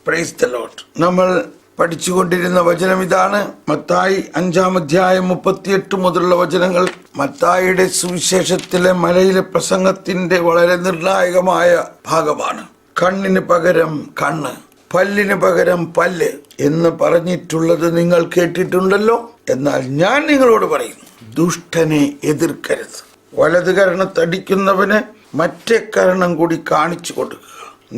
Praise the Lord. നമ്മൾ പഠിച്ചുകൊണ്ടിരുന്ന വചനം ഇതാണ്. മത്തായി 5-ാം അധ്യായം 38 മുതലുള്ള വചനങ്ങൾ മത്തായിയുടെ സുവിശേഷത്തിലെ മലയിലെ പ്രസംഗത്തിന്റെ വളരെ നിർണായകമായ ഭാഗമാണ്. കണ്ണിന് പകരം കണ്ണ്, പല്ലിന് പകരം പല്ല് എന്ന് പറഞ്ഞിട്ടുള്ളത് നിങ്ങൾ കേട്ടിട്ടുണ്ടല്ലോ. എന്നാൽ ഞാൻ നിങ്ങളോട് പറയുന്നു, ദുഷ്ടനെ എതിർക്കരുത്. വലത് കരണത്തടിക്കുന്നവന് മറ്റേ കരണം കൂടി കാണിച്ചു കൊടുക്കുക.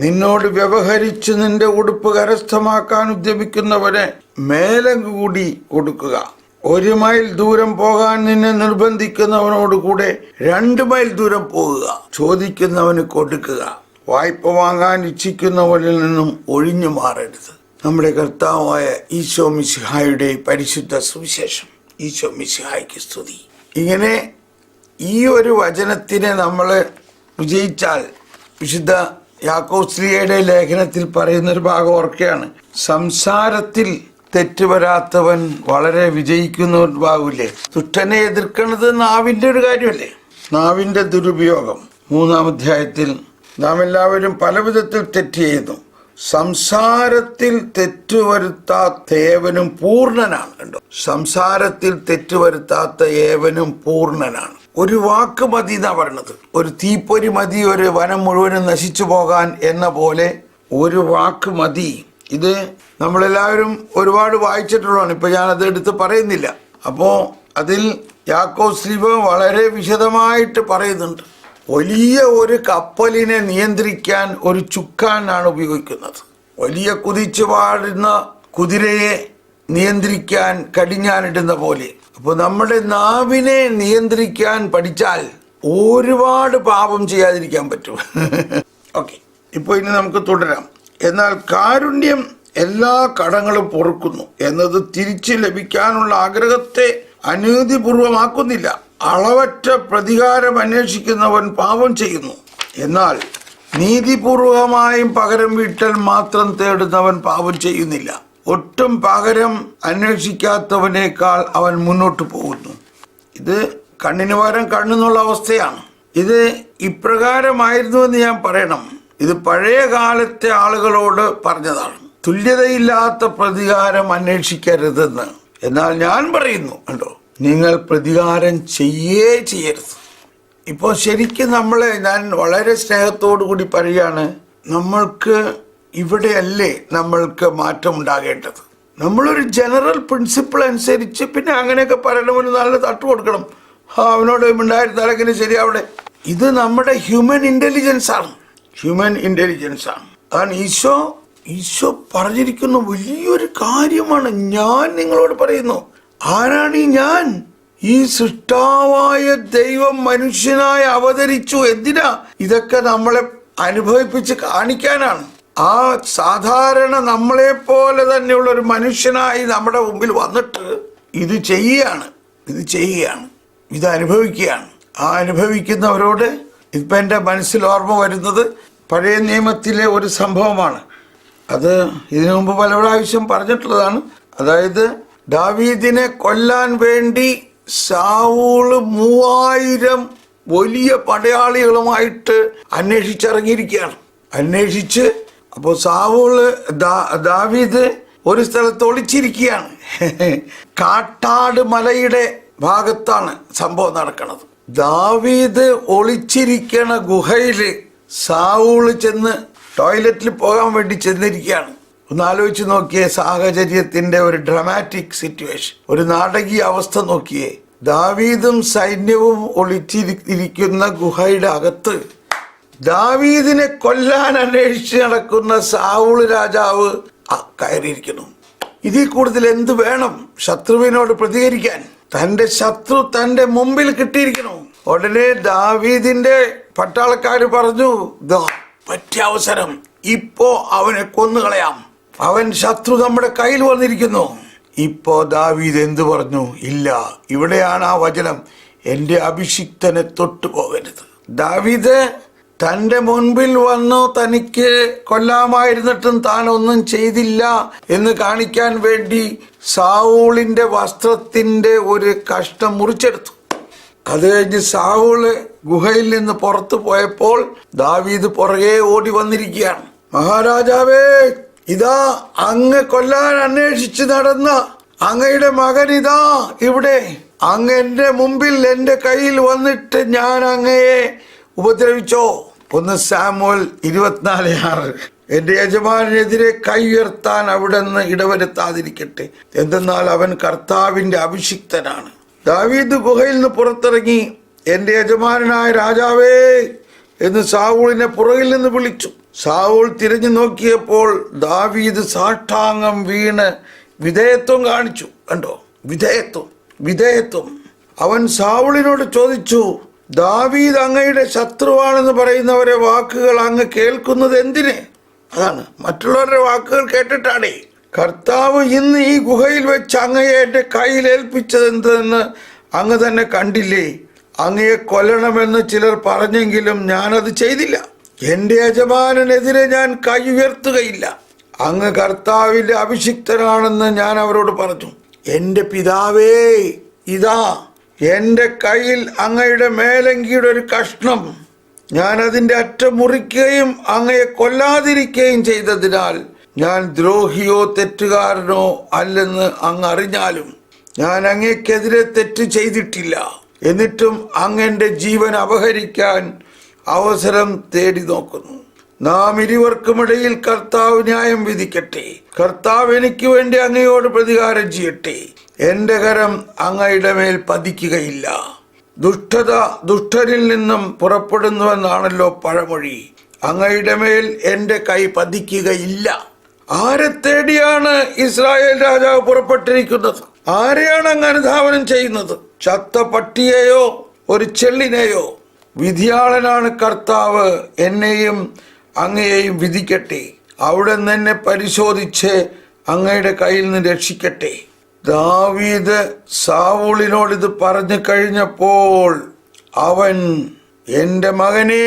നിന്നോട് വ്യവഹരിച്ച് നിന്റെ ഉടുപ്പ് കരസ്ഥമാക്കാൻ ഉദ്യമിക്കുന്നവനെ മേലം കൂടി കൊടുക്കുക. 1 മൈൽ ദൂരം പോകാൻ നിന്നെ നിർബന്ധിക്കുന്നവനോട് കൂടെ 2 മൈൽ ദൂരം പോകുക. ചോദിക്കുന്നവന് കൊടുക്കുക. വായ്പ വാങ്ങാൻ ഇച്ഛിക്കുന്നവനിൽ നിന്നും ഒഴിഞ്ഞു മാറരുത്. നമ്മുടെ കർത്താവായ ഈശോ മിശിഹായുടെ പരിശുദ്ധ സുവിശേഷം. ഈശോ മിശിഹായ്ക്ക് സ്തുതി. ഇങ്ങനെ ഈ ഒരു വചനത്തിനെ നമ്മൾ വിജയിച്ചാൽ, വിശുദ്ധ യാക്കോബ് ശ്ലീഹയുടെ ലേഖനത്തിൽ പറയുന്നൊരു ഭാഗം ഓർക്കുകയാണ്. സംസാരത്തിൽ തെറ്റുവരാത്തവൻ വളരെ വിജയിക്കുന്ന ഒരു ഭാഗമില്ലേ. ദുഷ്ടനെ എതിർക്കുന്നത് നാവിന്റെ ഒരു കാര്യമല്ലേ. നാവിന്റെ ദുരുപയോഗം 3-ാം അധ്യായത്തിൽ നാം എല്ലാവരും പല വിധത്തിൽ തെറ്റ് ചെയ്യുന്നു. സംസാരത്തിൽ തെറ്റുവരുത്താത്ത ഏവനും പൂർണ്ണനാണ്. കണ്ടോ, സംസാരത്തിൽ തെറ്റുവരുത്താത്ത ഏവനും പൂർണ്ണനാണ്. ഒരു വാക്ക് മതി എന്നാ പറയണത്. ഒരു തീപ്പൊരി മതി ഒരു വനം മുഴുവനും നശിച്ചു പോകാൻ എന്ന പോലെ ഒരു വാക്ക് മതി. ഇത് നമ്മളെല്ലാവരും ഒരുപാട് വായിച്ചിട്ടുള്ളതാണ്. ഇപ്പൊ ഞാനത് എടുത്ത് പറയുന്നില്ല. അപ്പോ അതിൽ യാക്കോബ് ശ്ലീഹ വളരെ വിശദമായിട്ട് പറയുന്നുണ്ട്. വലിയ ഒരു കപ്പലിനെ നിയന്ത്രിക്കാൻ ഒരു ചുക്കാനാണ് ഉപയോഗിക്കുന്നത്. വലിയ കുതിച്ചു പാടുന്ന കുതിരയെ നിയന്ത്രിക്കാൻ കടിഞ്ഞാനിടുന്ന പോലെ. അപ്പോൾ നമ്മുടെ നാവിനെ നിയന്ത്രിക്കാൻ പഠിച്ചാൽ ഒരുപാട് പാപം ചെയ്യാതിരിക്കാൻ പറ്റും. ഓക്കെ, ഇപ്പോൾ ഇനി നമുക്ക് തുടരാം. എന്നാൽ കാരുണ്യം എല്ലാ കടങ്ങളും പൊറുക്കുന്നു എന്നത് തിരിച്ചു ലഭിക്കാനുള്ള ആഗ്രഹത്തെ അനീതിപൂർവമാക്കുന്നില്ല. അളവറ്റ പ്രതികാരം അന്വേഷിക്കുന്നവൻ പാപം ചെയ്യുന്നു. എന്നാൽ നീതിപൂർവമായും പകരം വീട്ടൽ മാത്രം തേടുന്നവൻ പാപം ചെയ്യുന്നില്ല. ഒട്ടും പകരം അന്വേഷിക്കാത്തവനേക്കാൾ അവൻ മുന്നോട്ട് പോകുന്നു. ഇത് കണ്ണിന് പകരം കണ്ണെന്നുള്ള അവസ്ഥയാണ്. ഇത് ഇപ്രകാരമായിരുന്നുവെന്ന് ഞാൻ പറയണം. ഇത് പഴയ കാലത്തെ ആളുകളോട് പറഞ്ഞതാണ്. തുല്യതയില്ലാത്ത പ്രതികാരം അന്വേഷിക്കരുതെന്ന്. എന്നാൽ ഞാൻ പറയുന്നു, കണ്ടോ, നിങ്ങൾ പ്രതികാരം ചെയ്യരുത്. ഇപ്പോൾ ശരിക്കും ഞാൻ വളരെ സ്നേഹത്തോടു കൂടി പറയുകയാണ്, നമ്മൾക്ക് ഇവിടെയല്ലേ നമ്മൾക്ക് മാറ്റം ഉണ്ടാകേണ്ടത്. നമ്മളൊരു ജനറൽ പ്രിൻസിപ്പിൾ അനുസരിച്ച് പിന്നെ അങ്ങനെയൊക്കെ പറയണമെന്ന് നല്ല തട്ടു കൊടുക്കണം. അവനോട് ഉണ്ടായിരുന്നാലും എങ്ങനെ ശരിയാവിടെ. ഇത് നമ്മുടെ ഹ്യൂമൻ ഇന്റലിജൻസ് ആണ്. അതാണ് ഈശോ പറഞ്ഞിരിക്കുന്ന വലിയൊരു കാര്യമാണ്. ഞാൻ നിങ്ങളോട് പറയുന്നു, ആരാണ് ഈ ഞാൻ? ഈ സൃഷ്ടാവായ ദൈവം മനുഷ്യനായി അവതരിച്ചു. എന്തിനാ? ഇതൊക്കെ നമ്മളെ അനുഭവിപ്പിച്ച് കാണിക്കാനാണ്. ആ സാധാരണ നമ്മളെ പോലെ തന്നെയുള്ള ഒരു മനുഷ്യനായി നമ്മുടെ മുമ്പിൽ വന്നിട്ട് ഇത് ചെയ്യുകയാണ്, ഇത് അനുഭവിക്കുകയാണ്. ആ അനുഭവിക്കുന്നവരോട് ഇപ്പം എൻ്റെ മനസ്സിൽ ഓർമ്മ വരുന്നത് പഴയ നിയമത്തിലെ ഒരു സംഭവമാണ്. അത് ഇതിനു മുമ്പ് പല പ്രാവശ്യം പറഞ്ഞിട്ടുള്ളതാണ്. അതായത് ദാവീദിനെ കൊല്ലാൻ വേണ്ടി ശൗല് 3000 വലിയ പടയാളികളുമായിട്ട് അന്വേഷിച്ചിറങ്ങിയിരിക്കുകയാണ്. അപ്പോൾ ദാവീദ് ഒരു സ്ഥലത്ത് ഒളിച്ചിരിക്കുകയാണ്. കാട്ടാട് മലയുടെ ഭാഗത്താണ് സംഭവം നടക്കുന്നത്. ദാവീദ് ഒളിച്ചിരിക്കണ ഗുഹയില് ശൗല് ചെന്ന് ടോയ്ലറ്റിൽ പോകാൻ വേണ്ടി ചെന്നിരിക്കുകയാണ്. ഒന്ന് ആലോചിച്ച് നോക്കിയേ സാഹചര്യത്തിന്റെ ഒരു ഡ്രാമാറ്റിക് സിറ്റുവേഷൻ, ഒരു നാടകീയ അവസ്ഥ നോക്കിയേ. ദാവീദും സൈന്യവും ഒളിച്ചിരിക്കുന്ന ഗുഹയുടെ അകത്ത് ദാവീദിനെ കൊല്ലാൻ അന്വേഷിച്ച് നടക്കുന്ന ശൗല് രാജാവ് കയറിയിരിക്കുന്നു. ഇതിൽ കൂടുതൽ എന്ത് വേണം ശത്രുവിനോട് പ്രതികരിക്കാൻ? തന്റെ ശത്രു തന്റെ മുമ്പിൽ കിട്ടിയിരിക്കുന്നു. ഉടനെ ദാവീദിന്റെ പട്ടാളക്കാര് പറഞ്ഞു, പറ്റിയ അവസരം, ഇപ്പോ അവനെ കൊന്നുകളയാം. അവൻ ശത്രു നമ്മുടെ കയ്യിൽ വന്നിരിക്കുന്നു. ഇപ്പോ ദാവീദ് എന്തു പറഞ്ഞു? ഇല്ല, ഇവിടെയാണ് ആ വചനം, എന്റെ അഭിഷിക്തനെ തൊട്ടു പോകരുത്. ദാവീദ് തന്റെ മുൻപിൽ വന്നു തനിക്ക് കൊല്ലാമായിരുന്നിട്ടും താൻ ഒന്നും ചെയ്തില്ല എന്ന് കാണിക്കാൻ വേണ്ടി ശൗലിന്റെ വസ്ത്രത്തിന്റെ ഒരു കഷ്ണം മുറിച്ചെടുത്തു. അത് കഴിഞ്ഞ് ശൗല് ഗുഹയിൽ നിന്ന് പുറത്തു പോയപ്പോൾ ദാവീദ് പുറകെ ഓടി വന്നിരിക്കുകയാണ്. മഹാരാജാവേ, ഇതാ അങ്ങ് കൊല്ലാൻ അന്വേഷിച്ച് നടന്ന അങ്ങയുടെ മകൻ ഇതാ ഇവിടെ. അങ്ങ് എന്റെ മുമ്പിൽ എന്റെ കയ്യിൽ വന്നിട്ട് ഞാൻ അങ്ങയെ ഉപദ്രവിച്ചോ? 1 സാമുവേൽ 24:6. എന്റെ യജമാനെതിരെ കൈ ഉയർത്താൻ അവിടുന്ന് ഇടവരുത്താതിരിക്കട്ടെ, എന്തെന്നാൽ അവൻ കർത്താവിന്റെ അഭിഷിക്തനാണ്. ദാവീദ് ഗുഹയിൽ നിന്ന് പുറത്തിറങ്ങി എന്റെ യജമാനായ രാജാവേ എന്ന് സാവൂളിനെ പുറകിൽ നിന്ന് വിളിച്ചു. സാവൂൾ തിരിഞ്ഞു നോക്കിയപ്പോൾ ദാവീദ് സാഷ്ടാംഗം വീണ് വിധേയത്വം കാണിച്ചു. കണ്ടോ, വിധേയത്വം. അവൻ സാവൂളിനോട് ചോദിച്ചു, ദാവീദ് അങ്ങയുടെ ശത്രുവാണെന്ന് പറയുന്നവരെ വാക്കുകൾ അങ്ങ് കേൾക്കുന്നത് എന്തിന്? അതാണ്, മറ്റുള്ളവരുടെ വാക്കുകൾ കേട്ടിട്ടാണേ. കർത്താവ് ഇന്ന് ഈ ഗുഹയിൽ വെച്ച് അങ്ങയെ എന്റെ കയ്യിൽ ഏൽപ്പിച്ചത് എന്തെന്ന് അങ്ങ് തന്നെ കണ്ടില്ലേ? അങ്ങയെ കൊല്ലണമെന്ന് ചിലർ പറഞ്ഞെങ്കിലും ഞാനത് ചെയ്തില്ല. എന്റെ യജമാനെതിരെ ഞാൻ കൈ ഉയർത്തുകയില്ല. അങ്ങ് കർത്താവിന്റെ അഭിഷിക്തനാണെന്ന് ഞാൻ അവരോട് പറഞ്ഞു. എന്റെ പിതാവേ, ഇതാ എന്റെ കയ്യിൽ അങ്ങയുടെ മേലങ്കിയുടെ ഒരു കഷ്ണം. ഞാൻ അതിന്റെ അറ്റം മുറിക്കുകയും അങ്ങയെ കൊല്ലാതിരിക്കുകയും ചെയ്തതിനാൽ ഞാൻ ദ്രോഹിയോ തെറ്റുകാരനോ അല്ലെന്ന് അങ്ങ് അറിഞ്ഞാലും ഞാൻ അങ്ങയ്ക്കെതിരെ തെറ്റ് ചെയ്തിട്ടില്ല. എന്നിട്ടും അങ്ങന്റെ ജീവൻ അപഹരിക്കാൻ അവസരം തേടി നോക്കുന്നു. നാം ഇരുവർക്കുമിടയിൽ കർത്താവ് ന്യായം വിധിക്കട്ടെ. കർത്താവ് എനിക്ക് വേണ്ടി അങ്ങയോട് പ്രതികാരം ചെയ്യട്ടെ. എന്റെ കരം അങ്ങയുടെ മേൽ പതിക്കുകയില്ല. ദുഷ്ടത ദുഷ്ടരിൽ നിന്നും പുറപ്പെടുന്നുവെന്നാണല്ലോ പഴമൊഴി. അങ്ങയുടെ മേൽ എന്റെ കൈ പതിക്കുകയില്ല. ആരെ തേടിയാണ് ഇസ്രായേൽ രാജാവ് പുറപ്പെട്ടിരിക്കുന്നത്? ആരെയാണ് അങ്ങ് അനുധാവനം ചെയ്യുന്നത്? ചത്ത പട്ടിയെയോ ഒരു ചെള്ളിനെയോ? വിധിയാളനാണ് കർത്താവ്. എന്നെയും അങ്ങയെയും വിധിക്കട്ടെ. അവിടെ നിന്ന് എന്നെ പരിശോധിച്ച് അങ്ങയുടെ കയ്യിൽ നിന്ന് രക്ഷിക്കട്ടെ. ദാവീദ് സാവൂളിനോട് ഇത് പറഞ്ഞു കഴിഞ്ഞപ്പോൾ അവൻ, എന്റെ മകനേ,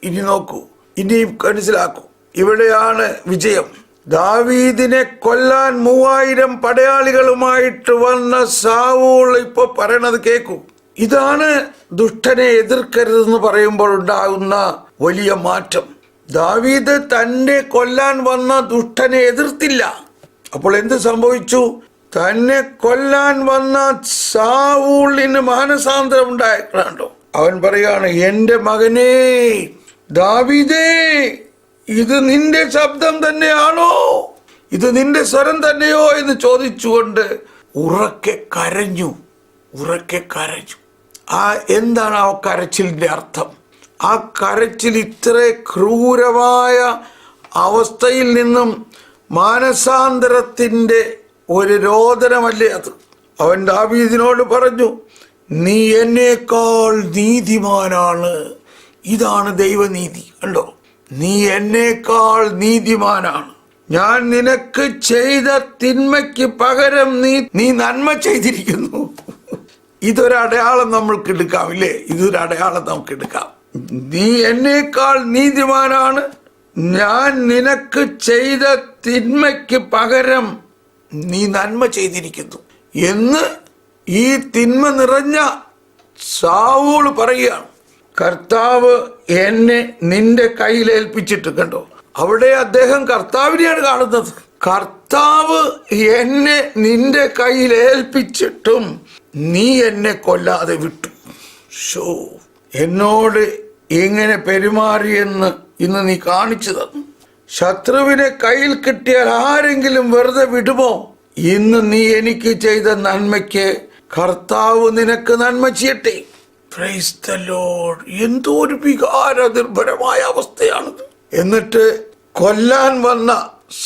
ഇനി നോക്കൂ, ഇനി മനസ്സിലാക്കൂ, ഇവിടെയാണ് വിജയം. ദാവീദിനെ കൊല്ലാൻ 3000 പടയാളികളുമായിട്ട് വന്ന സാവൂൾ ഇപ്പൊ പറയണത് കേൾക്കൂ. ഇതാണ് ദുഷ്ടനെ എതിർക്കരുതെന്ന് പറയുമ്പോൾ ഉണ്ടാകുന്ന വലിയ മാറ്റം. ദാവീദ് തന്നെ കൊല്ലാൻ വന്ന ദുഷ്ടനെ എതിർത്തില്ല. അപ്പോൾ എന്ത് സംഭവിച്ചു? തന്നെ കൊല്ലാൻ വന്ന സാവൂളിന് മാനസാന്തരം ഉണ്ടായിട്ടോ. അവൻ പറയാണ്, എന്റെ മകനേ ദാവീദേ, ഇത് നിന്റെ ശബ്ദം തന്നെയാണോ? ഇത് നിന്റെ സ്വരം തന്നെയോ എന്ന് ചോദിച്ചുകൊണ്ട് ഉറക്കെ കരഞ്ഞു. എന്താണ് ആ കരച്ചിലിന്റെ അർത്ഥം? ആ കരച്ചിൽ ഇത്ര ക്രൂരമായ അവസ്ഥയിൽ നിന്നും മാനസാന്തരത്തിന്റെ ഒരു രോദനമല്ലേ അത്? അവൻ ദാവീദിനോട് പറഞ്ഞു, നീ എന്നേക്കാൾ നീതിമാനാണ്. ഇതാണ് ദൈവനീതി. കണ്ടോ, നീ എന്നേക്കാൾ നീതിമാനാണ്. ഞാൻ നിനക്ക് ചെയ്ത തിന്മയ്ക്ക് പകരം നീ നന്മ ചെയ്തിരിക്കുന്നു. ഇതൊരടയാളം നമ്മൾക്ക് എടുക്കാം, ഇല്ലേ? ഇതൊരു അടയാളം നമുക്ക് എടുക്കാം. നീ എന്നേക്കാൾ നീതിമാനാണ്. ഞാൻ നിനക്ക് ചെയ്ത തിന്മയ്ക്ക് പകരം നീ നന്മ ചെയ്തിരിക്കുന്നു എന്ന് ഈ തിന്മ നിറഞ്ഞ സാവൂൾ പറയുകയാണ്. കർത്താവ് എന്നെ നിന്റെ കയ്യിൽ ഏൽപ്പിച്ചിട്ട്, കണ്ടോ, അവിടെ അദ്ദേഹം കർത്താവിനെയാണ് കാണുന്നത്. കർത്താവ് എന്നെ നിന്റെ കയ്യിൽ ഏൽപ്പിച്ചിട്ടും നീ എന്നെ കൊല്ലാതെ വിട്ടു. എന്നോട് എങ്ങനെ പെരുമാറിയെന്ന് ഇന്ന് നീ കാണിച്ചു തന്നു. ശത്രുവിനെ കയ്യിൽ കിട്ടിയാൽ ആരെങ്കിലും വെറുതെ വിടുമോ? ഇന്ന് നീ എനിക്ക് ചെയ്ത നന്മയ്ക്ക് കർത്താവ് നിനക്ക് നന്മ ചെയ്യട്ടെ. Praise the Lord. എന്തോ ഒരു വികാര നിർഭരമായ അവസ്ഥയാണിത്. എന്നിട്ട് കൊല്ലാൻ വന്ന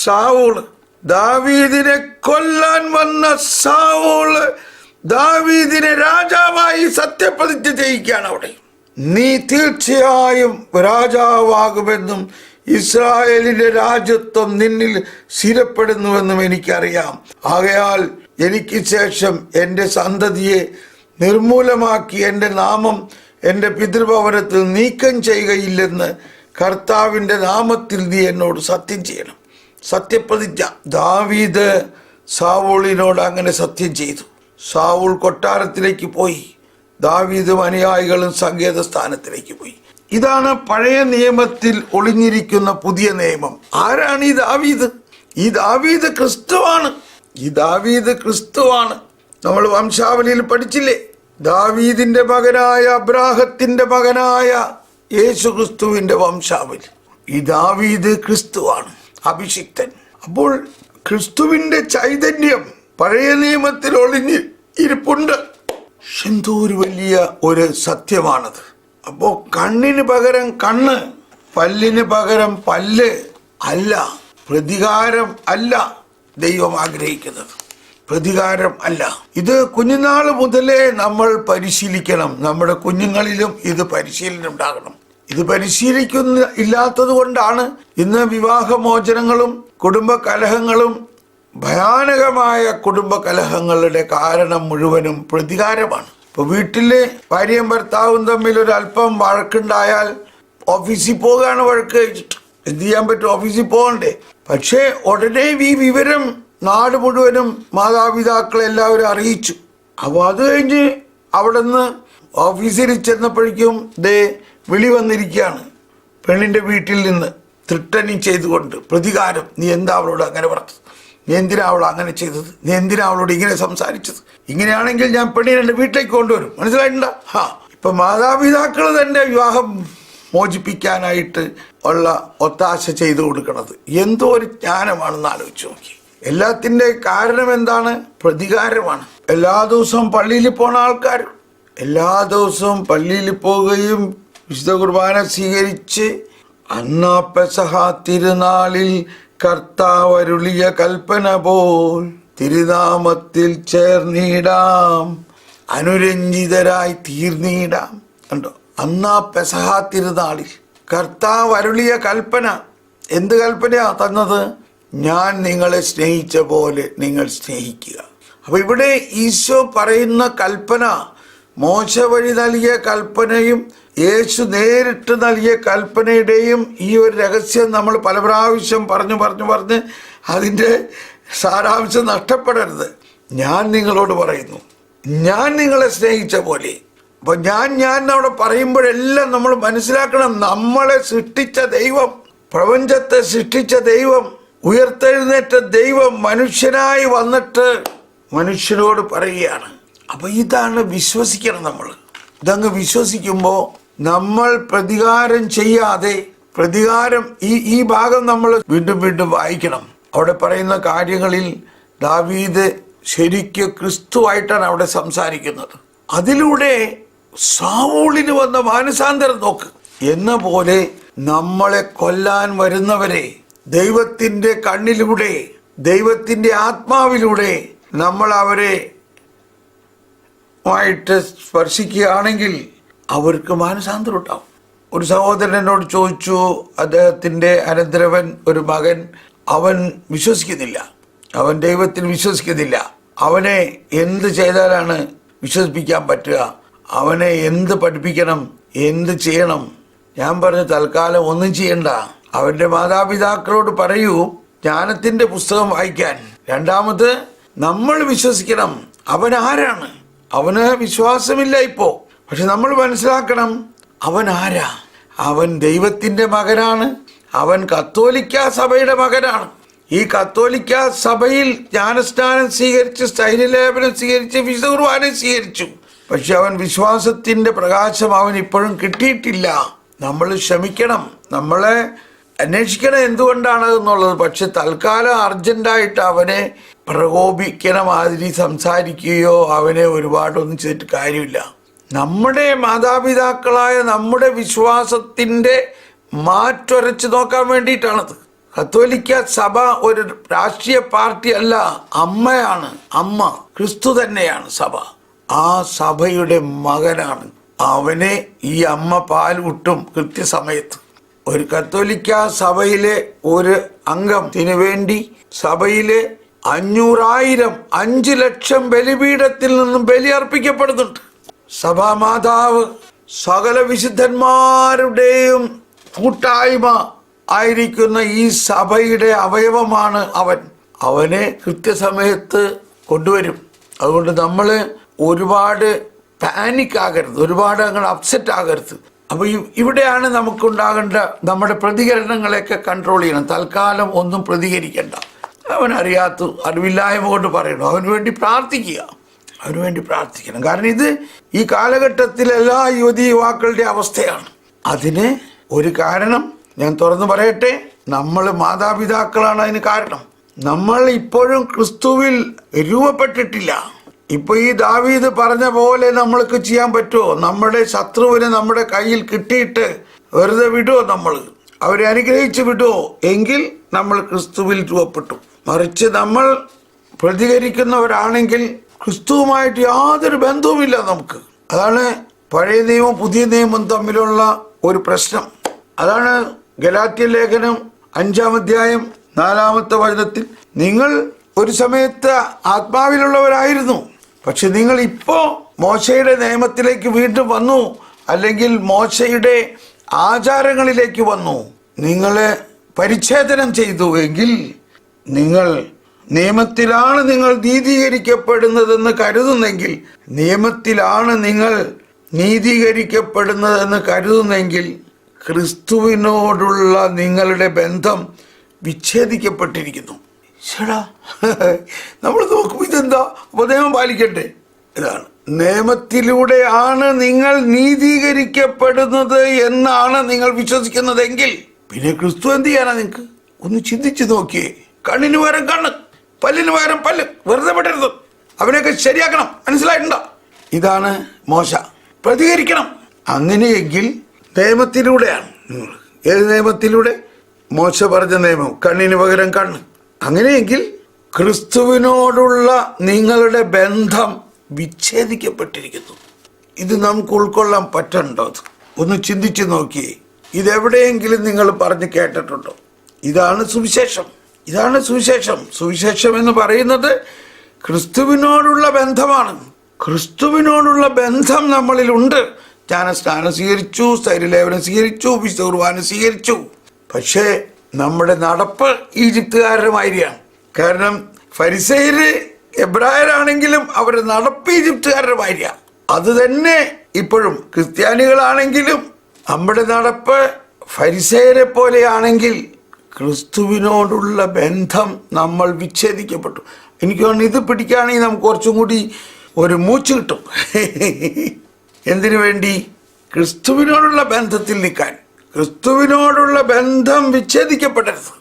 സാവൂള്, ദാവീദിനെ കൊല്ലാൻ വന്ന സാവൂള് ദാവീദിനെ രാജാവായി സത്യപ്രതിജ്ഞ ചെയ്യിക്കുകയാണ്. അവിടെ നീ തീർച്ചയായും രാജാവാകുമെന്നും ഇസ്രായേലിന്റെ രാജ്യത്വം നിന്നിൽ സ്ഥിരപ്പെടുന്നുവെന്നും എനിക്കറിയാം. ആകയാൽ എനിക്ക് ശേഷം എൻ്റെ സന്തതിയെ നിർമൂലമാക്കി എൻ്റെ നാമം എൻ്റെ പിതൃഭവനത്തിൽ നീക്കം ചെയ്യുകയില്ലെന്ന് കർത്താവിൻ്റെ നാമത്തിൽ നീ എന്നോട് സത്യം ചെയ്യണം. സത്യപ്രതിജ്ഞ. ദാവീദ് സാവൂളിനോട് അങ്ങനെ സത്യം ചെയ്തു. സാവൂൾ കൊട്ടാരത്തിലേക്ക് പോയി. ദാവീദും അനുയായികളും സങ്കേത സ്ഥാനത്തിലേക്ക് പോയി. ഇതാണ് പഴയ നിയമത്തിൽ ഒളിഞ്ഞിരിക്കുന്ന പുതിയ നിയമം. ആരാണ് ഈ ദാവീദ്? ഈ ദാവീദ് ക്രിസ്തുവാണ്. ഈ ദാവീദ് ക്രിസ്തുവാണ്. നമ്മൾ വംശാവലിയിൽ പഠിച്ചില്ലേ? ദാവീദിന്റെ മകനായ അബ്രാഹത്തിന്റെ മകനായ യേശു ക്രിസ്തുവിന്റെ വംശാവലി. ഈ ദാവീദ് ക്രിസ്തുവാണ്, അഭിഷിക്തൻ. അപ്പോൾ ക്രിസ്തുവിന്റെ ചൈതന്യം പഴയ നിയമത്തിൽ ഒളിഞ്ഞ് ഇരിപ്പുണ്ട്. എന്തോ ഒരു വലിയ ഒരു സത്യമാണത്. അപ്പോ കണ്ണിന് പകരം കണ്ണ്, പല്ലിന് പകരം പല്ല് അല്ല, പ്രതികാരം അല്ല ദൈവം ആഗ്രഹിക്കുന്നത്, പ്രതികാരം അല്ല. ഇത് കുഞ്ഞുനാൾ മുതലേ നമ്മൾ പരിശീലിക്കണം. നമ്മുടെ കുഞ്ഞുങ്ങളിലും ഇത് പരിശീലനം ഉണ്ടാകണം. ഇത് പരിശീലിക്കുന്ന ഇല്ലാത്തത് കൊണ്ടാണ് ഇന്ന് വിവാഹമോചനങ്ങളും കുടുംബ കലഹങ്ങളും, ഭയാനകമായ കുടുംബ കലഹങ്ങളുടെ കാരണം മുഴുവനും പ്രതികാരമാണ്. ഇപ്പൊ വീട്ടില് ഭാര്യയും ഭർത്താവും തമ്മിൽ ഒരു അല്പം വഴക്കുണ്ടായാൽ ഓഫീസിൽ പോകാണ് വഴക്ക് കഴിച്ചിട്ട്. എന്ത് ചെയ്യാൻ പറ്റും? ഓഫീസിൽ പോകണ്ടേ? പക്ഷേ ഉടനെ ഈ വിവരം നാട് മുഴുവനും മാതാപിതാക്കളെ എല്ലാവരും അറിയിച്ചു. അപ്പോൾ അത് കഴിഞ്ഞ് അവിടെ നിന്ന് ഓഫീസിൽ ചെന്നപ്പോഴേക്കും വിളി വന്നിരിക്കുകയാണ് പെണ്ണിന്റെ വീട്ടിൽ നിന്ന്, ത്രിട്ടനിങ് ചെയ്തുകൊണ്ട് പ്രതികാരം. നീ എന്താ അവളോട് അങ്ങനെ പറഞ്ഞത്? നീ എന്തിനാ അവൾ അങ്ങനെ ചെയ്തത്? നീ എന്തിനാ അവളോട് ഇങ്ങനെ സംസാരിച്ചത്? ഇങ്ങനെയാണെങ്കിൽ ഞാൻ പെണ്ണിനെ എൻ്റെ വീട്ടിലേക്ക് കൊണ്ടുവരും. മനസ്സിലായിട്ടുണ്ടോ? ഇപ്പൊ മാതാപിതാക്കൾ തന്നെ വിവാഹം മോചിപ്പിക്കാനായിട്ട് ഉള്ള ഒത്താശ ചെയ്തു കൊടുക്കണത് എന്തോ ഒരു ജ്ഞാനമാണെന്ന് ആലോചിച്ച് നോക്കി. എല്ലാത്തിൻ്റെ കാരണം എന്താണ്? പ്രതികാരമാണ്. എല്ലാ ദിവസവും പള്ളിയിൽ പോണ ആൾക്കാർ എല്ലാ ദിവസവും പള്ളിയിൽ പോവുകയും വിശുദ്ധ കുർബാന സ്വീകരിച്ച് അന്നാ പെസഹ തിരുനാളിൽ കർത്താവ് അരുളിയ കൽപ്പന പോൽ തിരുനാമത്തിൽ ചേർന്നിടാം, അനുരഞ്ജിതരായി തീർന്നിടാം. കണ്ടോ? അന്നാ പെസഹ തിരുനാളിൽ കർത്താവ് അരുളിയ കൽപ്പന. എന്ത് കൽപ്പനയാ തന്നത്? ഞാൻ നിങ്ങളെ സ്നേഹിച്ച പോലെ നിങ്ങൾ സ്നേഹിക്കുക. അപ്പൊ ഇവിടെ ഈശോ പറയുന്ന കൽപ്പന, മോശ വഴി നൽകിയ കൽപ്പനയും യേശു നേരിട്ട് നൽകിയ കൽപ്പനയുടെയും ഈ ഒരു രഹസ്യം നമ്മൾ പല പ്രാവശ്യം പറഞ്ഞ് അതിൻ്റെ സാരാംശം നഷ്ടപ്പെടരുത്. ഞാൻ നിങ്ങളോട് പറയുന്നു, ഞാൻ നിങ്ങളെ സ്നേഹിച്ച പോലെ. അപ്പൊ ഞാൻ അവിടെ പറയുമ്പോഴെല്ലാം നമ്മൾ മനസ്സിലാക്കണം, നമ്മളെ സൃഷ്ടിച്ച ദൈവം, പ്രപഞ്ചത്തെ സൃഷ്ടിച്ച ദൈവം, ഉയർത്തെഴുന്നേറ്റ ദൈവം മനുഷ്യനായി വന്നിട്ട് മനുഷ്യനോട് പറയുകയാണ്. അപ്പൊ ഇതാണ് വിശ്വസിക്കണം. നമ്മൾ ഇതങ്ങ് വിശ്വസിക്കുമ്പോൾ നമ്മൾ പ്രതികാരം ചെയ്യാതെ, പ്രതികാരം ഈ ഭാഗം നമ്മൾ വീണ്ടും വീണ്ടും വായിക്കണം. അവിടെ പറയുന്ന കാര്യങ്ങളിൽ ദാവീദ് ശരിക്കും ക്രിസ്തുവായിട്ടാണ് അവിടെ സംസാരിക്കുന്നത്. അതിലൂടെ സാവൂളിന് വന്ന മാനസാന്തരം നോക്ക്. എന്ന പോലെ നമ്മളെ കൊല്ലാൻ വരുന്നവരെ ദൈവത്തിന്റെ കണ്ണിലൂടെ, ദൈവത്തിന്റെ ആത്മാവിലൂടെ നമ്മൾ അവരെ ആയിട്ട് സ്പർശിക്കുകയാണെങ്കിൽ അവർക്ക് മാനസാന്തരം ഉണ്ടാവും. ഒരു സഹോദരൻ എന്നോട് ചോദിച്ചു, അദ്ദേഹത്തിന്റെ അനന്തരവൻ ഒരു മകൻ, അവൻ വിശ്വസിക്കുന്നില്ല, അവൻ ദൈവത്തിൽ വിശ്വസിക്കുന്നില്ല. അവനെ എന്ത് ചെയ്താലാണ് വിശ്വസിപ്പിക്കാൻ പറ്റുക? അവനെ എന്ത് പഠിപ്പിക്കണം, എന്ത് ചെയ്യണം? ഞാൻ പറഞ്ഞു, തൽക്കാലം ഒന്നും ചെയ്യണ്ട. അവന്റെ മാതാപിതാക്കളോട് പറയൂ ജ്ഞാനത്തിന്റെ പുസ്തകം വായിക്കാൻ. രണ്ടാമത് നമ്മൾ വിശ്വസിക്കണം. അവൻ ആരാണ്? അവന് വിശ്വാസമില്ല ഇപ്പോ, പക്ഷെ നമ്മൾ മനസ്സിലാക്കണം അവൻ ആരാ. അവൻ ദൈവത്തിന്റെ മകനാണ്. അവൻ കത്തോലിക്ക സഭയുടെ മകനാണ്. ഈ കത്തോലിക്ക സഭയിൽ ജ്ഞാനസ്നാനം സ്വീകരിച്ച്, സ്ഥൈര്യലേപനം സ്വീകരിച്ച്, വിശുദ്ധ കുർബാന സ്വീകരിച്ചു. പക്ഷെ അവൻ വിശ്വാസത്തിന്റെ പ്രകാശം അവൻ ഇപ്പോഴും കിട്ടിയിട്ടില്ല. നമ്മൾ ക്ഷമിക്കണം, നമ്മളെ അന്വേഷിക്കണം എന്തുകൊണ്ടാണ് എന്നുള്ളത്. പക്ഷെ തൽക്കാലം അർജന്റായിട്ട് അവനെ പ്രകോപിക്കണ മാതിരി സംസാരിക്കുകയോ അവനെ ഒരുപാടൊന്നും ചെയ്തിട്ട് കാര്യമില്ല. നമ്മുടെ മാതാപിതാക്കളായ നമ്മുടെ വിശ്വാസത്തിന്റെ മാറ്റൊരച്ച് നോക്കാൻ വേണ്ടിയിട്ടാണത്. കത്തോലിക്ക സഭ ഒരു രാഷ്ട്രീയ പാർട്ടി അല്ല, അമ്മയാണ്. അമ്മ ക്രിസ്തു തന്നെയാണ് സഭ. ആ സഭയുടെ മകനാണ്. അവനെ ഈ അമ്മ പാലൂട്ടും കൃത്യസമയത്ത്. ഒരു കത്തോലിക്ക സഭയിലെ ഒരു അംഗത്തിന് വേണ്ടി സഭയിലെ 500,000 5 ലക്ഷം ബലിപീഠത്തിൽ നിന്നും ബലി അർപ്പിക്കപ്പെടുന്നുണ്ട്. സഭാമാതാവ് സകല വിശുദ്ധന്മാരുടെയും കൂട്ടായ്മ ആയിരിക്കുന്ന ഈ സഭയുടെ അവയവമാണ് അവൻ. അവനെ കൃത്യസമയത്ത് കൊണ്ടുവരും. അതുകൊണ്ട് നമ്മൾ ഒരുപാട് പാനിക് ആകരുത്, ഒരുപാട് അങ്ങനെ അപ്സെറ്റ് ആകരുത്. അപ്പൊ ഇവിടെയാണ് നമുക്കുണ്ടാകേണ്ട നമ്മുടെ പ്രതികരണങ്ങളെയൊക്കെ കൺട്രോൾ ചെയ്യണം. തൽക്കാലം ഒന്നും പ്രതികരിക്കണ്ട. അവനറിയാത്ത അറിവില്ലായ്മ കൊണ്ട് പറയണം, അവന് വേണ്ടി പ്രാർത്ഥിക്കുക, അവന് വേണ്ടി പ്രാർത്ഥിക്കണം. കാരണം ഇത് ഈ കാലഘട്ടത്തിൽ എല്ലാ യുവതി യുവാക്കളുടെ അവസ്ഥയാണ്. അതിന് ഒരു കാരണം ഞാൻ തുറന്നു പറയട്ടെ, നമ്മൾ മാതാപിതാക്കളാണ് അതിന് കാരണം. നമ്മൾ ഇപ്പോഴും ക്രിസ്തുവിൽ രൂപപ്പെട്ടിട്ടില്ല. ഇപ്പൊ ഈ ദാവീദ് പറഞ്ഞ പോലെ നമ്മൾക്ക് ചെയ്യാൻ പറ്റുമോ? നമ്മുടെ ശത്രുവിനെ നമ്മുടെ കയ്യിൽ കിട്ടിയിട്ട് വെറുതെ വിടുമോ? നമ്മൾ അവരെ അനുഗ്രഹിച്ച് വിടുമോ? എങ്കിൽ നമ്മൾ ക്രിസ്തുവിൽ രൂപപ്പെട്ടു. മറിച്ച് നമ്മൾ പ്രതികരിക്കുന്നവരാണെങ്കിൽ ക്രിസ്തുവുമായിട്ട് യാതൊരു ബന്ധവുമില്ല നമുക്ക്. അതാണ് പഴയ നിയമവും പുതിയ നിയമവും തമ്മിലുള്ള ഒരു പ്രശ്നം. അതാണ് ഗലാത്യ ലേഖനം 5-ാം അധ്യായം 4-ാമത്തെ വചനത്തിൽ, നിങ്ങൾ ഒരു സമയത്ത് ആത്മാവിലുള്ളവരായിരുന്നു, പക്ഷെ നിങ്ങൾ ഇപ്പോ മോശയുടെ നിയമത്തിലേക്ക് വീണ്ടും വന്നു, അല്ലെങ്കിൽ മോശയുടെ ആചാരങ്ങളിലേക്ക് വന്നു, നിങ്ങളെ പരിച്ഛേദനം ചെയ്തു. എങ്കിൽ നിങ്ങൾ നിയമത്തിലാണ് നിങ്ങൾ നീതീകരിക്കപ്പെടുന്നതെന്ന് കരുതുന്നെങ്കിൽ, നിയമത്തിലാണ് നിങ്ങൾ നീതീകരിക്കപ്പെടുന്നതെന്ന് കരുതുന്നെങ്കിൽ ക്രിസ്തുവിനോടുള്ള നിങ്ങളുടെ ബന്ധം വിച്ഛേദിക്കപ്പെട്ടിരിക്കുന്നു. ചേടാ, നമ്മൾ നോക്കുമ്പോൾ ഇതെന്താ? അപ്പോൾ നിയമം പാലിക്കട്ടെ. ഇതാണ്, നിയമത്തിലൂടെയാണ് നിങ്ങൾ നീതീകരിക്കപ്പെടുന്നത് എന്നാണ് നിങ്ങൾ വിശ്വസിക്കുന്നതെങ്കിൽ പിന്നെ ക്രിസ്തു എന്ത് ചെയ്യാനാ? നിങ്ങൾക്ക് ഒന്ന് ചിന്തിച്ചു നോക്കിയേ. കണ്ണിന് പകരം കണ്ണ്, പല്ലിന് പകരം പല്ല്, വെറുതെ പെട്ടരുത്. അവനെയൊക്കെ ശരിയാക്കണം. മനസ്സിലായിട്ടുണ്ടോ? ഇതാണ് മോശ. പ്രതികരിക്കണം. അങ്ങനെയെങ്കിൽ നിയമത്തിലൂടെയാണ്. ഏത് നിയമത്തിലൂടെ? മോശ പറഞ്ഞ നിയമം, കണ്ണിന് പകരം കണ്ണ്. അങ്ങനെയെങ്കിൽ ക്രിസ്തുവിനോടുള്ള നിങ്ങളുടെ ബന്ധം വിച്ഛേദിക്കപ്പെട്ടിരിക്കുന്നു. ഇത് നമുക്ക് ഉൾക്കൊള്ളാൻ പറ്റണ്ടോ? ഒന്ന് ചിന്തിച്ചു നോക്കിയേ. ഇതെവിടെയെങ്കിലും നിങ്ങൾ പറഞ്ഞ് കേട്ടിട്ടുണ്ടോ? ഇതാണ് സുവിശേഷം. ഇതാണ് സുവിശേഷം. സുവിശേഷം എന്ന് പറയുന്നത് ക്രിസ്തുവിനോടുള്ള ബന്ധമാണ്. ക്രിസ്തുവിനോടുള്ള ബന്ധം നമ്മളിലുണ്ട്. ജ്ഞാനസ്നാനം സ്വീകരിച്ചു, സ്ഥൈര്യലേപനം സ്വീകരിച്ചു, വിശുദ്ധ കുർബാന സ്വീകരിച്ചു. പക്ഷേ നമ്മുടെ നടപ്പ് ഈജിപ്തുകാരുടെ മാതിരിയാണ്. കാരണം ഫരിസേയര് എബ്രായരാണെങ്കിലും അവരുടെ നടപ്പ് ഈജിപ്തുകാരുടെ മാതിരിയാണ്. അത് തന്നെ ഇപ്പോഴും ക്രിസ്ത്യാനികളാണെങ്കിലും നമ്മുടെ നടപ്പ് ഫരിസേയരെ പോലെയാണെങ്കിൽ ക്രിസ്തുവിനോടുള്ള ബന്ധം നമ്മൾ വിച്ഛേദിക്കപ്പെട്ടു. എനിക്ക് തോന്നുന്നു ഇത് പിടിക്കുകയാണെങ്കിൽ നമുക്ക് കുറച്ചും കൂടി ഒരു മൂച്ച് കിട്ടും. എന്തിനു വേണ്ടി? ക്രിസ്തുവിനോടുള്ള ബന്ധത്തിൽ നിൽക്കാൻ. ക്രിസ്തുവിനോടുള്ള ബന്ധം വിച്ഛേദിക്കപ്പെടരുത്.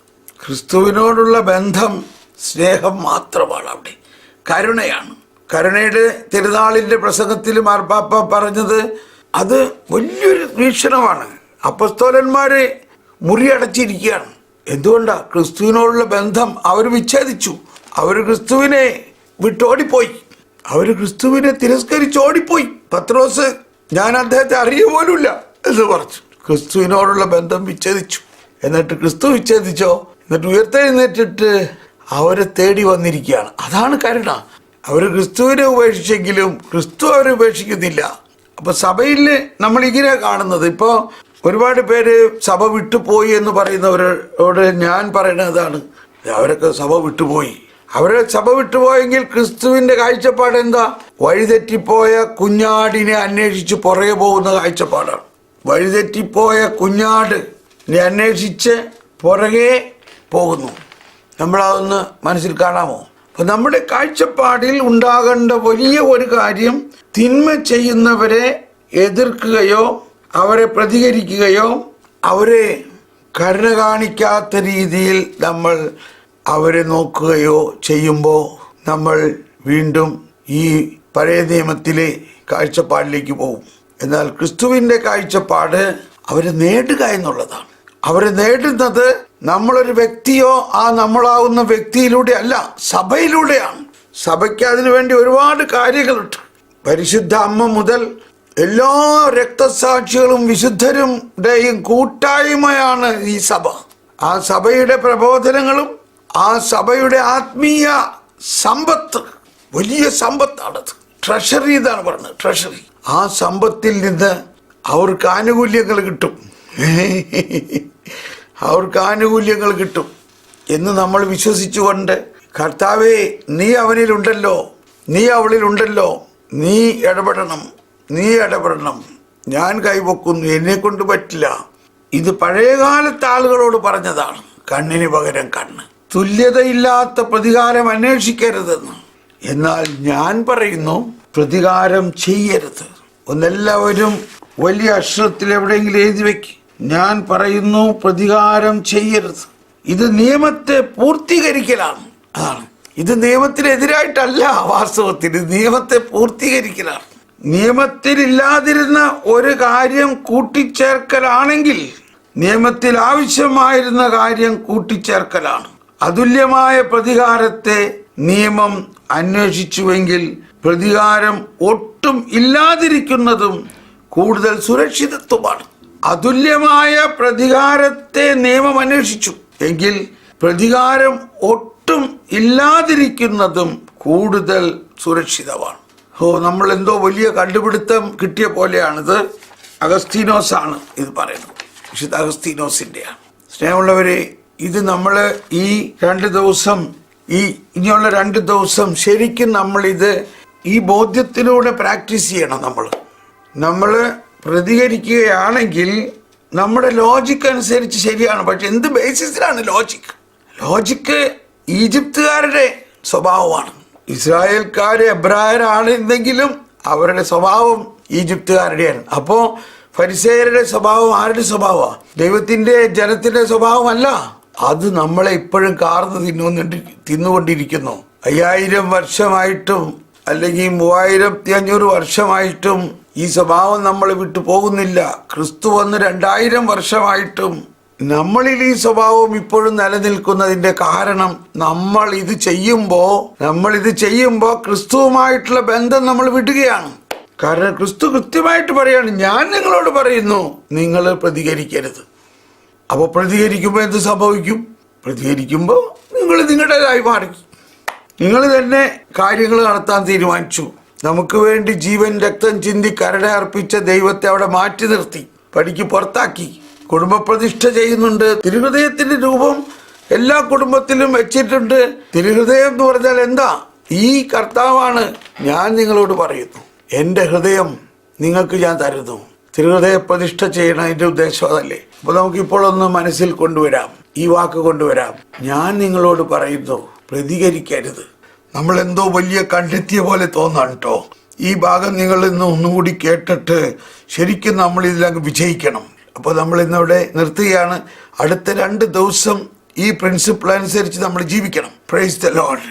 ക്രിസ്തുവിനോടുള്ള ബന്ധം സ്നേഹം മാത്രമാണ്. അവിടെ കരുണയാണ്. കരുണയുടെ തിരുനാളിൻ്റെ പ്രസംഗത്തിൽ മാർപ്പാപ്പ പറഞ്ഞത് അത് വലിയൊരു വീക്ഷണമാണ്. അപ്പസ്തോലന്മാരെ മുറിയടച്ചിരിക്കുകയാണ്. എന്തുകൊണ്ടാണ്? ക്രിസ്തുവിനോടുള്ള ബന്ധം അവർ വിച്ഛേദിച്ചു. അവർ ക്രിസ്തുവിനെ വിട്ടോടിപ്പോയി. അവർ ക്രിസ്തുവിനെ തിരസ്കരിച്ച് ഓടിപ്പോയി. പത്രോസ്, ഞാൻ അദ്ദേഹത്തെ അറിയ പോലുമില്ല എന്ന് പറഞ്ഞു. ക്രിസ്തുവിനോടുള്ള ബന്ധം വിച്ഛേദിച്ചു. എന്നിട്ട് ക്രിസ്തു വിച്ഛേദിച്ചോ? എന്നിട്ട് ഉയർത്തെഴുന്നേറ്റിട്ട് അവരെ തേടി വന്നിരിക്കുകയാണ്. അതാണ് കരുണ. അവർ ക്രിസ്തുവിനെ ഉപേക്ഷിച്ചെങ്കിലും ക്രിസ്തു അവരെ ഉപേക്ഷിക്കുന്നില്ല. അപ്പൊ സഭയിൽ നമ്മൾ ഇങ്ങനെ കാണുന്നത്, ഇപ്പോൾ ഒരുപാട് പേര് സഭ വിട്ടുപോയി എന്ന് പറയുന്നവരോട് ഞാൻ പറയുന്നതാണ്, അവരൊക്കെ സഭ വിട്ടുപോയി. അവരെ സഭ വിട്ടുപോയെങ്കിൽ ക്രിസ്തുവിന്റെ കാഴ്ചപ്പാട് എന്താ? വഴിതെറ്റിപ്പോയ കുഞ്ഞാടിനെ അന്വേഷിച്ച് പുറകെ പോകുന്ന കാഴ്ചപ്പാടാണ്. വഴിതെറ്റിപ്പോയ കുഞ്ഞാടിനെ അന്വേഷിച്ച് പുറകെ പോകുന്നു. നമ്മളതൊന്ന് മനസ്സിൽ കാണാമോ? അപ്പൊ നമ്മുടെ കാഴ്ചപ്പാടിൽ ഉണ്ടാകേണ്ട വലിയ ഒരു കാര്യം, തിന്മ ചെയ്യുന്നവരെ എതിർക്കുകയോ അവരെ പ്രതികരിക്കുകയോ അവരെ കരുണ കാണിക്കാത്ത രീതിയിൽ നമ്മൾ അവരെ നോക്കുകയോ ചെയ്യുമ്പോൾ നമ്മൾ വീണ്ടും ഈ പഴയ നിയമത്തിലെ കാഴ്ചപ്പാടിലേക്ക് പോകും. എന്നാൽ ക്രിസ്തുവിൻ്റെ കാഴ്ചപ്പാട് അവരെ നേടുക എന്നുള്ളതാണ്. അവരെ നേടുന്നത് നമ്മളൊരു വ്യക്തിയോ ആ നമ്മളാവുന്ന വ്യക്തിയിലൂടെ അല്ല, സഭയിലൂടെയാണ്. സഭയ്ക്ക് അതിനു വേണ്ടി ഒരുപാട് കാര്യങ്ങളുണ്ട്. പരിശുദ്ധ അമ്മ മുതൽ എല്ലാ രക്തസാക്ഷികളും വിശുദ്ധരുടെയും കൂട്ടായ്മയാണ് ഈ സഭ. ആ സഭയുടെ പ്രബോധനങ്ങളും ആ സഭയുടെ ആത്മീയ സമ്പത്ത് വലിയ സമ്പത്താണത്. ട്രഷറി എന്നാണ് പറയുന്നത്, ട്രഷറി. ആ സമ്പത്തിൽ നിന്ന് അവർക്ക് ആനുകൂല്യങ്ങൾ കിട്ടും. അവർക്ക് ആനുകൂല്യങ്ങൾ കിട്ടും എന്ന് നമ്മൾ വിശ്വസിച്ചുകൊണ്ട്, കർത്താവേ നീ അവനിലുണ്ടല്ലോ, നീ അവളിലുണ്ടല്ലോ, നീ ഇടപെടണം, നീ ഇടപെടണം ഞാൻ കൈവക്കുന്നു, എന്നെ കൊണ്ട് പറ്റില്ല. ഇത് പഴയകാലത്തെ ആളുകളോട് പറഞ്ഞതാണ്. കണ്ണിന് പകരം കണ്ണ്, തുല്യതയില്ലാത്ത പ്രതികാരം അന്വേഷിക്കരുതെന്ന്. എന്നാൽ ഞാൻ പറയുന്നു, പ്രതികാരം ചെയ്യരുത്. ഒന്നെല്ലാവരും വലിയ അക്ഷരത്തിൽ എവിടെയെങ്കിലും എഴുതി വെക്കും. ഞാൻ പറയുന്നു, പ്രതികാരം ചെയ്യരുത്. ഇത് നിയമത്തെ പൂർത്തീകരിക്കലാണ്. അതാണ്. ഇത് നിയമത്തിനെതിരായിട്ടല്ല, വാസ്തവത്തിൽ ഇത് നിയമത്തെ പൂർത്തീകരിക്കലാണ്. നിയമത്തിലില്ലാതിരുന്ന ഒരു കാര്യം കൂട്ടിച്ചേർക്കലാണെങ്കിൽ നിയമത്തിൽ ആവശ്യമായിരുന്ന കാര്യം കൂട്ടിച്ചേർക്കലാണ്. അതുല്യമായ പ്രതികാരത്തെ നിയമം അന്വേഷിച്ചുവെങ്കിൽ പ്രതികാരം ഒട്ടും ഇല്ലാതിരിക്കുന്നതും കൂടുതൽ സുരക്ഷിതത്വമാണ്. അതുല്യമായ പ്രതികാരത്തെ നിയമം അന്വേഷിച്ചു എങ്കിൽ പ്രതികാരം ഒട്ടും ഇല്ലാതിരിക്കുന്നതും കൂടുതൽ സുരക്ഷിതമാണ്. നമ്മൾ എന്തോ വലിയ കണ്ടുപിടുത്തം കിട്ടിയ പോലെയാണിത്. അഗസ്തീനോസ് ആണ് ഇത് പറയുന്നത്, വിശുദ്ധ അഗസ്തീനോസിൻ്റെയാണ്. സ്നേഹമുള്ളവരെ, ഇത് നമ്മൾ ഈ 2 ദിവസം, ഇനിയുള്ള 2 ദിവസം ശരിക്കും നമ്മളിത് ഈ ബോധ്യത്തിലൂടെ പ്രാക്ടീസ് ചെയ്യണം. നമ്മൾ പ്രതികരിക്കുകയാണെങ്കിൽ നമ്മുടെ ലോജിക്ക് അനുസരിച്ച് ശരിയാണ്. പക്ഷെ എന്ത് ബേസിസിലാണ് ലോജിക്ക് ഈജിപ്തുകാരുടെ സ്വഭാവമാണ്. ഇസ്രായേൽക്കാർ എബ്രായരാണെന്നെങ്കിലും അവരുടെ സ്വഭാവം ഈജിപ്തുകാരുടെയാണ്. അപ്പോൾ ഫരിസേയരുടെ സ്വഭാവം ആരുടെ സ്വഭാവമാണ്? ദൈവത്തിൻ്റെ ജനത്തിൻ്റെ സ്വഭാവമല്ല. അത് നമ്മളെ ഇപ്പോഴും കാർന്ന് തിന്നുകൊണ്ടിരിക്കുന്നു. 5000 വർഷമായിട്ടും അല്ലെങ്കിൽ 3500 വർഷമായിട്ടും ഈ സ്വഭാവം നമ്മൾ വിട്ടു പോകുന്നില്ല. ക്രിസ്തു വന്ന് 2000 വർഷമായിട്ടും നമ്മളിൽ ഈ സ്വഭാവം ഇപ്പോഴും നിലനിൽക്കുന്നതിന്റെ കാരണം നമ്മൾ ഇത് ചെയ്യുമ്പോൾ ക്രിസ്തുവുമായിട്ടുള്ള ബന്ധം നമ്മൾ വിടുകയാണ്. കാരണം ക്രിസ്തു കൃത്യമായിട്ട് പറയാണ്, ഞാൻ നിങ്ങളോട് പറയുന്നു, നിങ്ങൾ പ്രതികരിക്കരുത്. അപ്പോൾ പ്രതികരിക്കുമ്പോൾ എന്ത് സംഭവിക്കും? പ്രതികരിക്കുമ്പോൾ നിങ്ങൾ നിങ്ങളുടേതായി മാറി. നിങ്ങൾ തന്നെ കാര്യങ്ങൾ നടത്താൻ തീരുമാനിച്ചു. നമുക്ക് വേണ്ടി ജീവൻ രക്തം ചിന്തി കരുണ അർപ്പിച്ച ദൈവത്തെ അവിടെ മാറ്റി നിർത്തി, പടിക്ക് പുറത്താക്കി. കുടുംബ പ്രതിഷ്ഠ ചെയ്യുന്നുണ്ട്. തിരുഹൃദയത്തിന്റെ രൂപം എല്ലാ കുടുംബത്തിലും വെച്ചിട്ടുണ്ട്. തിരുഹൃദയം എന്ന് പറഞ്ഞാൽ എന്താ? ഈ കർത്താവാണ്. ഞാൻ നിങ്ങളോട് പറയുന്നു, എൻ്റെ ഹൃദയം നിങ്ങൾക്ക് ഞാൻ തരുന്നു. തിരുഹൃദയ പ്രതിഷ്ഠ ചെയ്യണം, അതിൻ്റെ ഉദ്ദേശം അതല്ലേ? അപ്പോൾ നമുക്കിപ്പോൾ ഒന്ന് മനസ്സിൽ കൊണ്ടുവരാം, ഈ വാക്ക് കൊണ്ടുവരാം. ഞാൻ നിങ്ങളോട് പറയുന്നു, പ്രതികരിക്കരുത്. നമ്മൾ എന്തോ വലിയ കണ്ടെത്തിയ പോലെ തോന്നാണ് കേട്ടോ. ഈ ഭാഗം നിങ്ങൾ ഇന്ന് ഒന്നുകൂടി കേട്ടിട്ട് ശരിക്കും നമ്മൾ ഇതിലങ്ങ് വിജയിക്കണം. അപ്പോൾ നമ്മൾ ഇന്നിവിടെ നിർത്തുകയാണ്. അടുത്ത 2 ദിവസം ഈ പ്രിൻസിപ്പിൾ അനുസരിച്ച് നമ്മൾ ജീവിക്കണം. Praise the Lord.